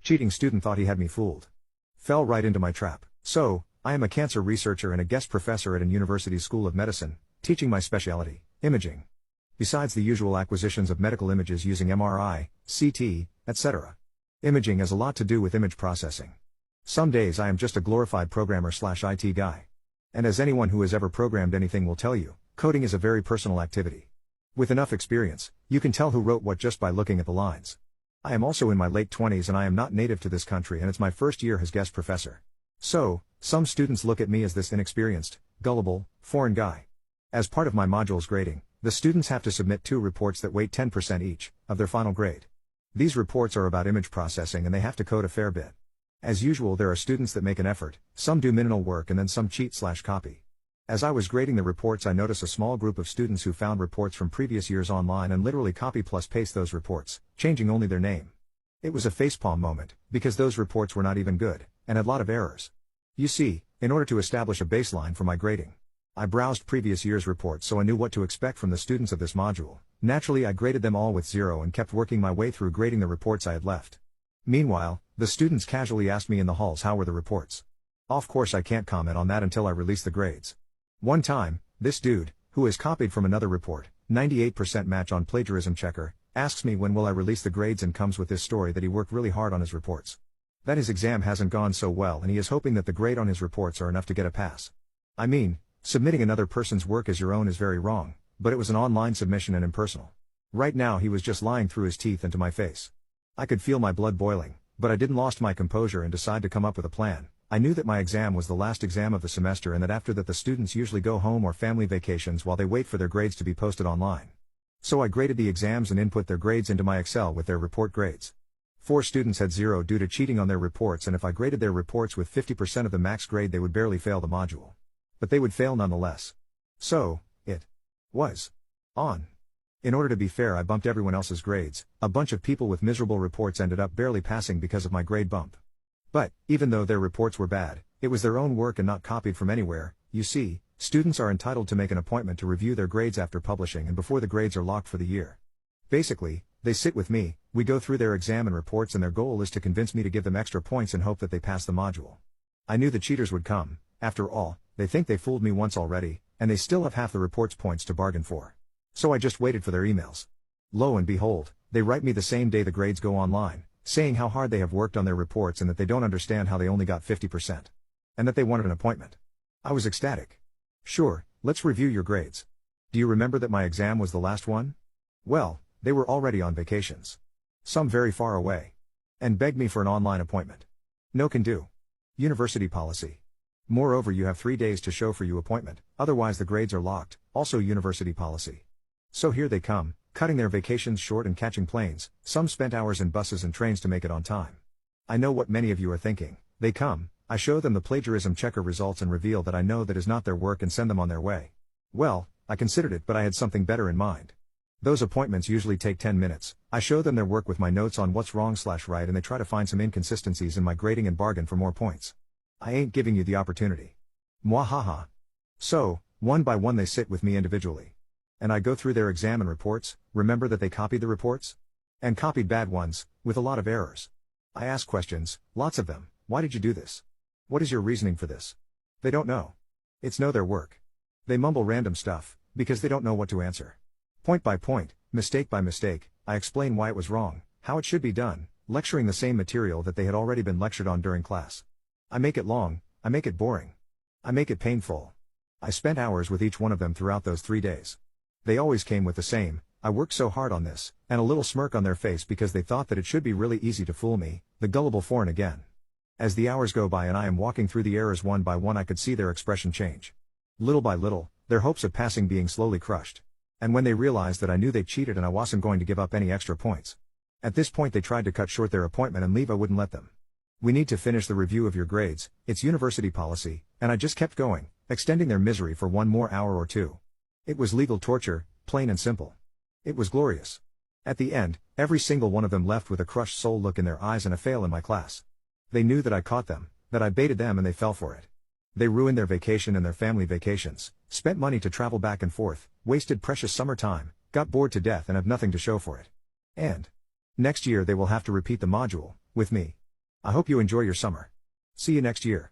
Cheating student thought he had me fooled. Fell right into my trap. So, I am a cancer researcher and a guest professor at an university school of medicine, teaching my specialty, imaging. Besides the usual acquisitions of medical images using MRI, CT, etc. Imaging has a lot to do with image processing. Some days I am just a glorified programmer/IT guy. And as anyone who has ever programmed anything will tell you, coding is a very personal activity. With enough experience, you can tell who wrote what just by looking at the lines. I am also in my late 20s and I am not native to this country and it's my first year as guest professor. So, some students look at me as this inexperienced, gullible, foreign guy. As part of my module's grading, the students have to submit 2 reports that weight 10% each, of their final grade. These reports are about image processing and they have to code a fair bit. As usual, there are students that make an effort, some do minimal work and then some cheat/copy. As I was grading the reports, I noticed a small group of students who found reports from previous years online and literally copy plus paste those reports, changing only their name. It was a facepalm moment, because those reports were not even good, and had a lot of errors. You see, in order to establish a baseline for my grading, I browsed previous year's reports so I knew what to expect from the students of this module. Naturally, I graded them all with 0 and kept working my way through grading the reports I had left. Meanwhile, the students casually asked me in the halls how were the reports. Of course I can't comment on that until I release the grades. One time, this dude, who has copied from another report, 98% match on plagiarism checker, asks me when will I release the grades and comes with this story that he worked really hard on his reports. That his exam hasn't gone so well and he is hoping that the grade on his reports are enough to get a pass. I mean, submitting another person's work as your own is very wrong, but it was an online submission and impersonal. Right now he was just lying through his teeth into my face. I could feel my blood boiling, but I didn't lost my composure and decide to come up with a plan. I knew that my exam was the last exam of the semester and that after that the students usually go home or family vacations while they wait for their grades to be posted online. So I graded the exams and input their grades into my Excel with their report grades. 4 students had 0 due to cheating on their reports, and if I graded their reports with 50% of the max grade they would barely fail the module. But they would fail nonetheless. So, it was on. In order to be fair, I bumped everyone else's grades. A bunch of people with miserable reports ended up barely passing because of my grade bump. But, even though their reports were bad, it was their own work and not copied from anywhere. You see, students are entitled to make an appointment to review their grades after publishing and before the grades are locked for the year. Basically, they sit with me, we go through their exam and reports, and their goal is to convince me to give them extra points and hope that they pass the module. I knew the cheaters would come. After all, they think they fooled me once already, and they still have half the report's points to bargain for. So I just waited for their emails. Lo and behold, they write me the same day the grades go online, saying how hard they have worked on their reports and that they don't understand how they only got 50%. And that they wanted an appointment. I was ecstatic. Sure, let's review your grades. Do you remember that my exam was the last one? Well, they were already on vacations. Some very far away. And begged me for an online appointment. No can do. University policy. Moreover, you have 3 days to show for your appointment, otherwise the grades are locked, also university policy. So here they come, cutting their vacations short and catching planes. Some spent hours in buses and trains to make it on time. I know what many of you are thinking. They come, I show them the plagiarism checker results and reveal that I know that is not their work and send them on their way. Well, I considered it, but I had something better in mind. Those appointments usually take 10 minutes. I show them their work with my notes on what's wrong/right and they try to find some inconsistencies in my grading and bargain for more points. I ain't giving you the opportunity. Mwahaha. So, one by one they sit with me individually. And I go through their exam and reports. Remember that they copied the reports? And copied bad ones, with a lot of errors. I ask questions, lots of them. Why did you do this? What is your reasoning for this? They don't know. It's no their work. They mumble random stuff, because they don't know what to answer. Point by point, mistake by mistake, I explain why it was wrong, how it should be done, lecturing the same material that they had already been lectured on during class. I make it long, I make it boring. I make it painful. I spent hours with each one of them throughout those 3 days. They always came with the same, I worked so hard on this, and a little smirk on their face because they thought that it should be really easy to fool me, the gullible foreign again. As the hours go by and I am walking through the errors one by one, I could see their expression change. Little by little, their hopes of passing being slowly crushed. And when they realized that I knew they cheated and I wasn't going to give up any extra points. At this point they tried to cut short their appointment and leave. I wouldn't let them. We need to finish the review of your grades, it's university policy, and I just kept going, extending their misery for one more hour or two. It was legal torture, plain and simple. It was glorious. At the end, every single one of them left with a crushed soul look in their eyes and a fail in my class. They knew that I caught them, that I baited them, and they fell for it. They ruined their vacation and their family vacations, spent money to travel back and forth, wasted precious summer time, got bored to death and have nothing to show for it. And next year they will have to repeat the module, with me. I hope you enjoy your summer. See you next year.